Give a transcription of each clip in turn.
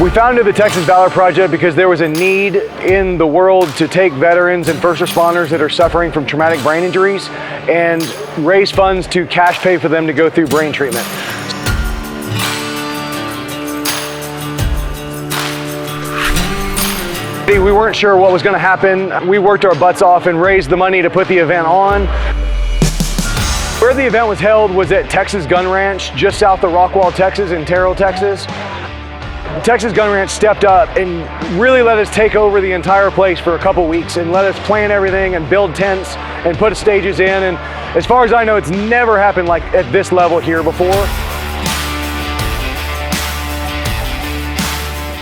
We founded the Texas Valor Project because there was a need in the world to take veterans and first responders that are suffering from traumatic brain injuries and raise funds to cash pay for them to go through brain treatment. We weren't sure what was going to happen. We worked our butts off and raised the money to put the event on. Where the event was held was at Texas Gun Ranch, just south of Rockwall, Texas, in Terrell, Texas. Texas Gun Ranch stepped up and really let us take over the entire place for a couple weeks and let us plan everything and build tents and put stages in. And as far as I know, it's never happened like at this level here before.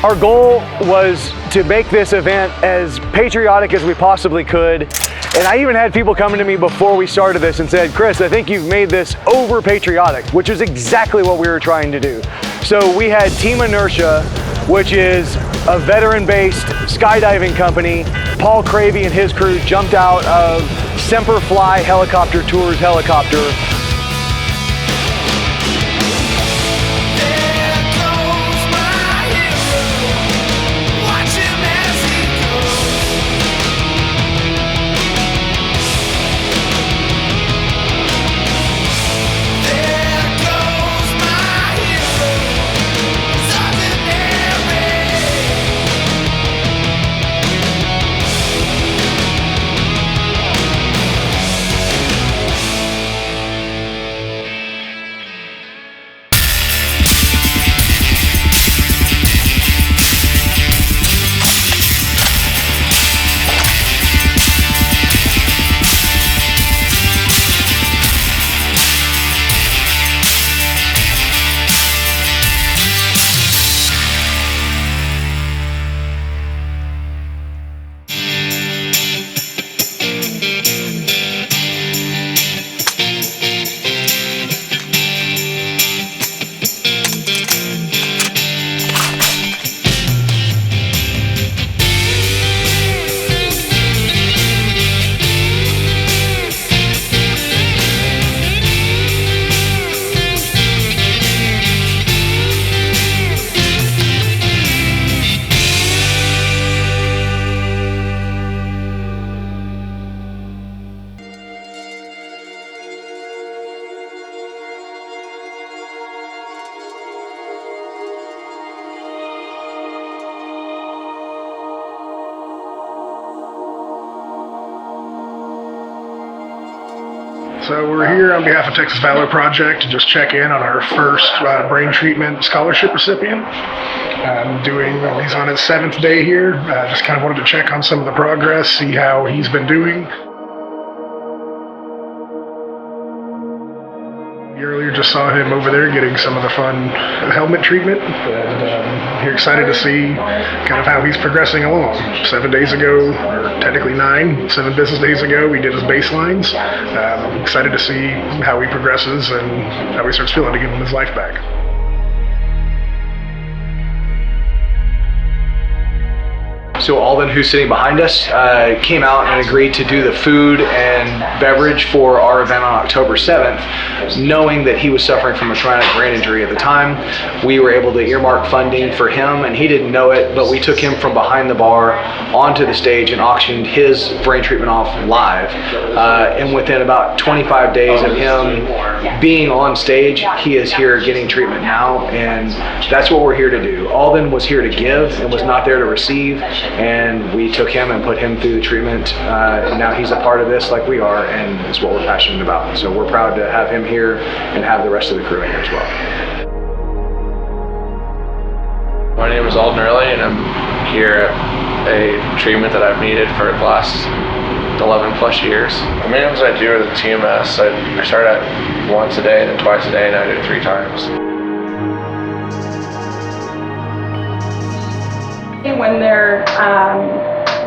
Our goal was to make this event as patriotic as we possibly could. And I even had people coming to me before we started this and said, Chris, I think you've made this over patriotic, which is exactly what we were trying to do. So we had Team Inertia, which is a veteran-based skydiving company. Paul Cravey and his crew jumped out of Semper Fly Helicopter Tours helicopter. So we're here on behalf of Texas Valor Project to just check in on our first brain treatment scholarship recipient. He's on his 7th day here. Just kind of wanted to check on some of the progress, see how he's been doing. We earlier just saw him over there getting some of the fun helmet treatment, and you're excited to see kind of how he's progressing along. 7 days ago, or technically 7 business days ago, we did his baselines. Excited to see how he progresses and how he starts feeling to give him his life back. So Alden, who's sitting behind us, came out and agreed to do the food and beverage for our event on October 7th, knowing that he was suffering from a traumatic brain injury at the time. We were able to earmark funding for him, and he didn't know it, but we took him from behind the bar onto the stage and auctioned his brain treatment off live. And within about 25 days of him being on stage, he is here getting treatment now, and that's what we're here to do. Alden was here to give and was not there to receive. And we took him and put him through the treatment, and now he's a part of this like we are, and it's what we're passionate about. So we're proud to have him here and have the rest of the crew in here as well. My name is Alden Early, and I'm here at a treatment that I've needed for the last 11 plus years. The minimums I do are the TMS. I start at once a day, then twice a day, and I do it 3 times. When they're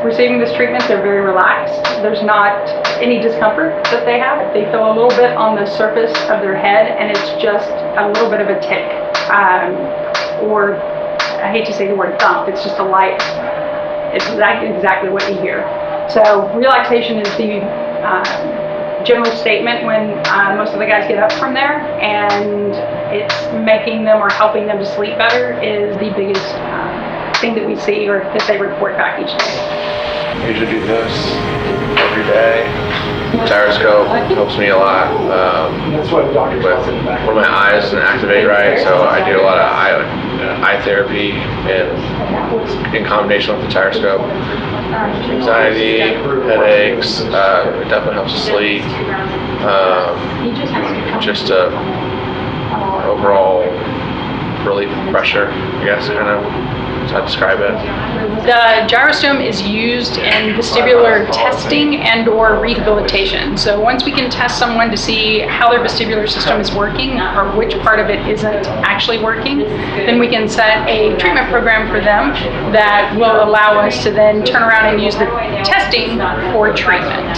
receiving this treatment, they're very relaxed. There's not any discomfort that they have. They feel a little bit on the surface of their head, and it's just a little bit of a tick. Or, I hate to say the word thump, it's just a light. It's exactly what you hear. So relaxation is the general statement when most of the guys get up from there, and it's making them or helping them to sleep better is the biggest thing that we see or that they report back each day. I usually do this every day. Gyroscope helps me a lot That's what the doctor's with when my eyes doesn't activate right, so I do a lot of eye therapy and in combination with the gyroscope. Anxiety, headaches, it definitely helps with sleep. Just overall relief of pressure, I guess, kind of. I'd describe it. The gyroscope is used in vestibular testing and or rehabilitation. So once we can test someone to see how their vestibular system is working or which part of it isn't actually working, then we can set a treatment program for them that will allow us to then turn around and use the testing for treatment.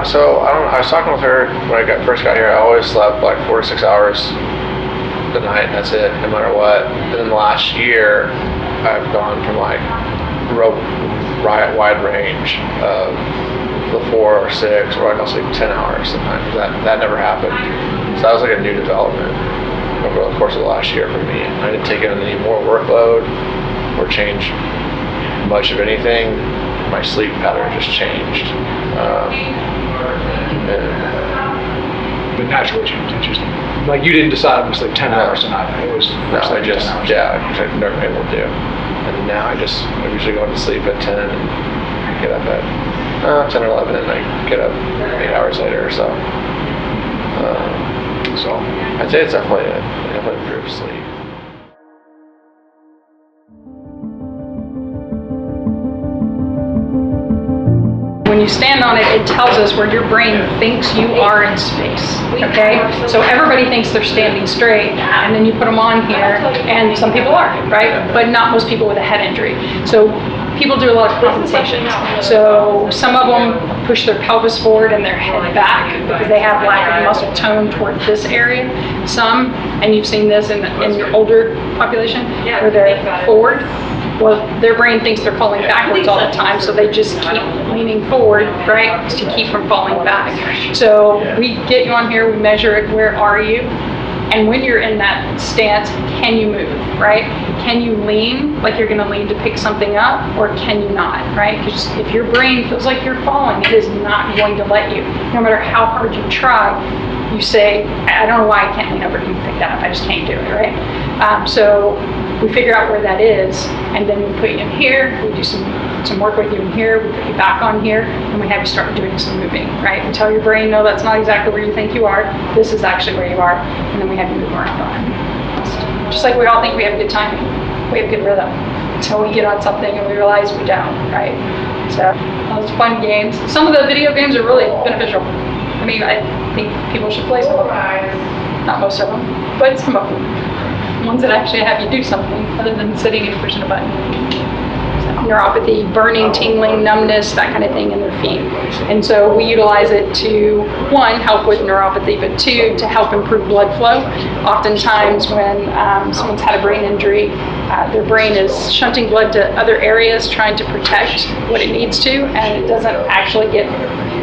So I was talking with her when I first got here. I always slept like 4 to 6 hours a night, and that's it, no matter what. And then the last year, I've gone from like real wide range of the 4 or 6, or I'll sleep 10 hours sometimes. That never happened. So that was like a new development over the course of the last year for me. I didn't take on any more workload or change much of anything. My sleep pattern just changed. But naturally changed, interesting. Like you didn't decide I'm gonna sleep 10 hours tonight. It was No, I just, which I've never been able to do. And now I usually go to sleep at 10 and get up at 10 or 11 and I get up 8 hours later or so. So I'd say it's definitely improved sleep. When you stand on it, it tells us where your brain thinks you are in space, okay? So everybody thinks they're standing straight, and then you put them on here, and some people are, right? But not most people with a head injury. So people do a lot of compensations. So some of them push their pelvis forward and their head back because they have lack of muscle tone toward this area. Some, and you've seen this in your older population, where they're forward. Well, their brain thinks they're falling backwards all the time, so they just keep leaning forward, right, to keep from falling back. So we get you on here, we measure it, where are you? And when you're in that stance, can you move, right? Can you lean like you're gonna lean to pick something up, or can you not, right? Because if your brain feels like you're falling, it is not going to let you. No matter how hard you try, you say, I don't know why I can't lean over and pick that up, I just can't do it, right? So we figure out where that is, and then we put you in here, we do some work with you in here, we put you back on here, and we have you start doing some moving, right? We tell your brain, no, that's not exactly where you think you are, this is actually where you are, and then we have you move around on it. Just like we all think we have good timing, we have good rhythm, until we get on something and we realize we don't, right? So those fun games. Some of the video games are really beneficial. I mean, I think people should play some of them. Not most of them, but some of them. Ones that actually have you do something other than sitting and pushing a button. So, neuropathy, burning, tingling, numbness, that kind of thing in their feet. And so we utilize it to, one, help with neuropathy, but two, to help improve blood flow. Oftentimes when someone's had a brain injury, their brain is shunting blood to other areas, trying to protect what it needs to, and it doesn't actually get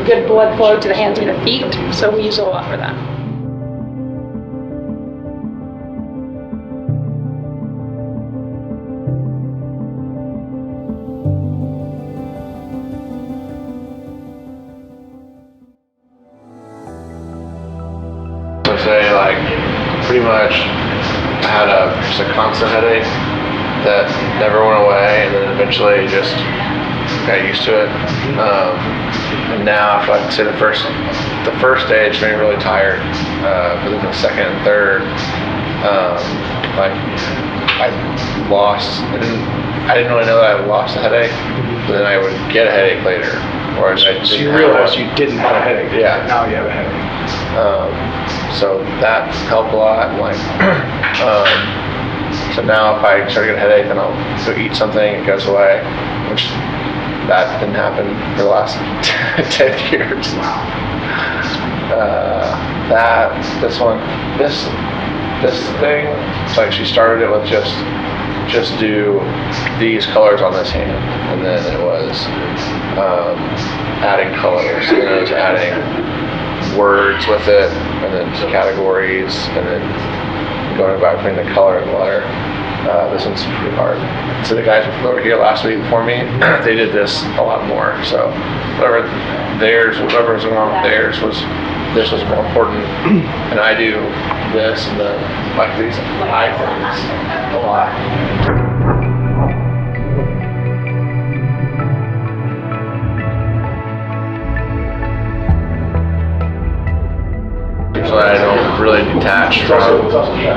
good blood flow to the hands and the feet. So we use it a lot for that. I say, like, pretty much I had just a constant headache that never went away, and then eventually just got used to it. And now, if I could say the first stage made me really tired, but then the second and third, like I didn't really know that I lost a headache, but then I would get a headache later. Or So you realized you didn't have a headache. Yeah. Now you have a headache. So that helped a lot. Like, so now if I start to get a headache, then I'll go eat something, it goes away, which that didn't happen for the last 10 years. This thing, it's like she started it with just do these colors on this hand, and then it was adding colors, and it was adding words with it, and then categories, and then going back between the color and letter. this one's pretty hard. So the guys who were here last week before me, they did this a lot more. So whatever was going on with theirs this was more important, and I do this and the like these high things a lot. So that I don't really detach from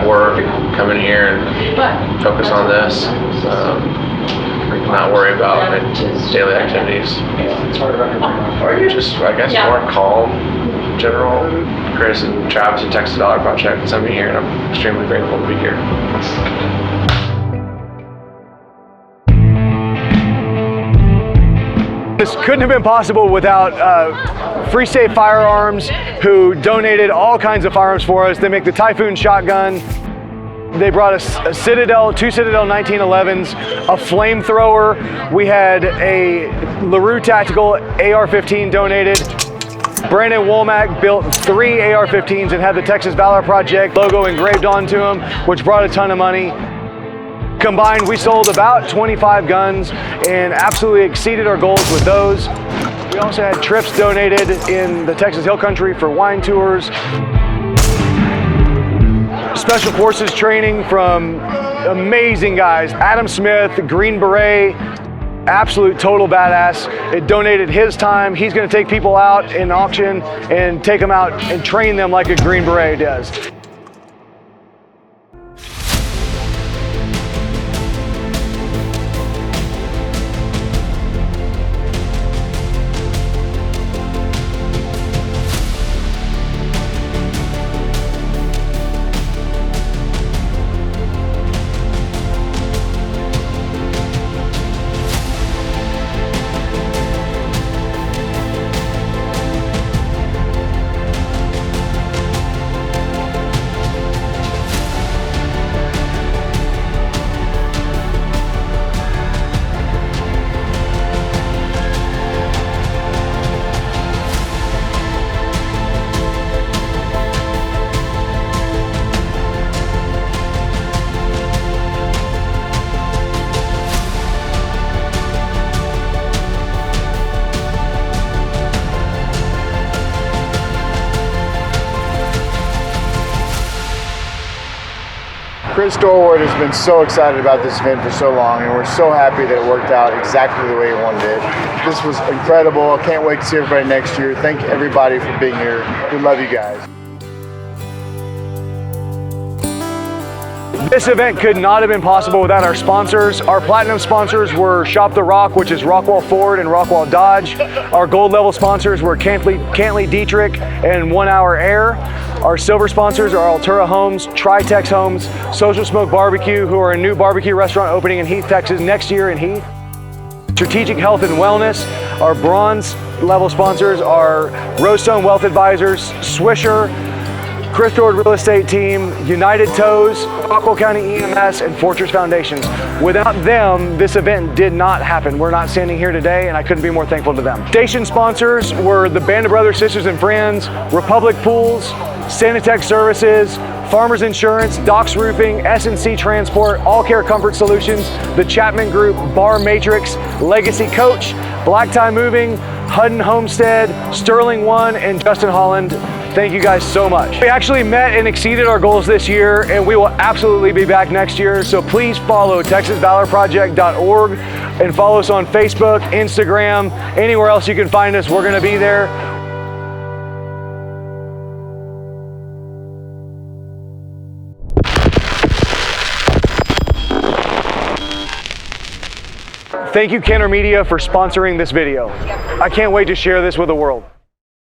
work and come in here and focus on this, not worry about my daily activities. Just, I guess, more calm in general. Chris and Travis and Texas Valor Project sent me here, and I'm extremely grateful to be here. This couldn't have been possible without Free State Firearms, who donated all kinds of firearms for us. They make the Typhoon shotgun. They brought us a Citadel, 2 Citadel 1911s, a flamethrower. We had a LaRue Tactical AR-15 donated. Brandon Womack built 3 AR-15s and had the Texas Valor Project logo engraved onto them, which brought a ton of money. Combined, we sold about 25 guns and absolutely exceeded our goals with those. We also had trips donated in the Texas Hill Country for wine tours. Special Forces training from amazing guys. Adam Smith, Green Beret, absolute total badass. It donated his time. He's gonna take people out in auction and take them out and train them like a Green Beret does. Chris Dorward has been so excited about this event for so long, and we're so happy that it worked out exactly the way he wanted it. This was incredible. I can't wait to see everybody next year. Thank everybody for being here. We love you guys. This event could not have been possible without our sponsors. Our platinum sponsors were Shop the Rock, which is Rockwall Ford and Rockwall Dodge. Our gold level sponsors were Cantley Dietrich and 1 Hour Air. Our silver sponsors are Altura Homes, Tritex Homes, Social Smoke Barbecue, who are a new barbecue restaurant opening in Heath, Texas next year in Heath. Strategic Health and Wellness. Our bronze level sponsors are Rosestone Wealth Advisors, Swisher, Chris Dorward Real Estate Team, United Toes, Rockwall County EMS, and Fortress Foundations. Without them, this event did not happen. We're not standing here today, and I couldn't be more thankful to them. Station sponsors were the Band of Brothers, Sisters, and Friends, Republic Pools, Sanitech Services, Farmers Insurance, Docks Roofing, S&C Transport, All Care Comfort Solutions, the Chapman Group, Bar Matrix, Legacy Coach, Black Tie Moving, Hudden Homestead, Sterling One, and Justin Holland. Thank you guys so much. We actually met and exceeded our goals this year, and we will absolutely be back next year. So please follow TexasValorProject.org and follow us on Facebook, Instagram, anywhere else you can find us. We're gonna be there. Thank you, Kinter Media, for sponsoring this video. I can't wait to share this with the world.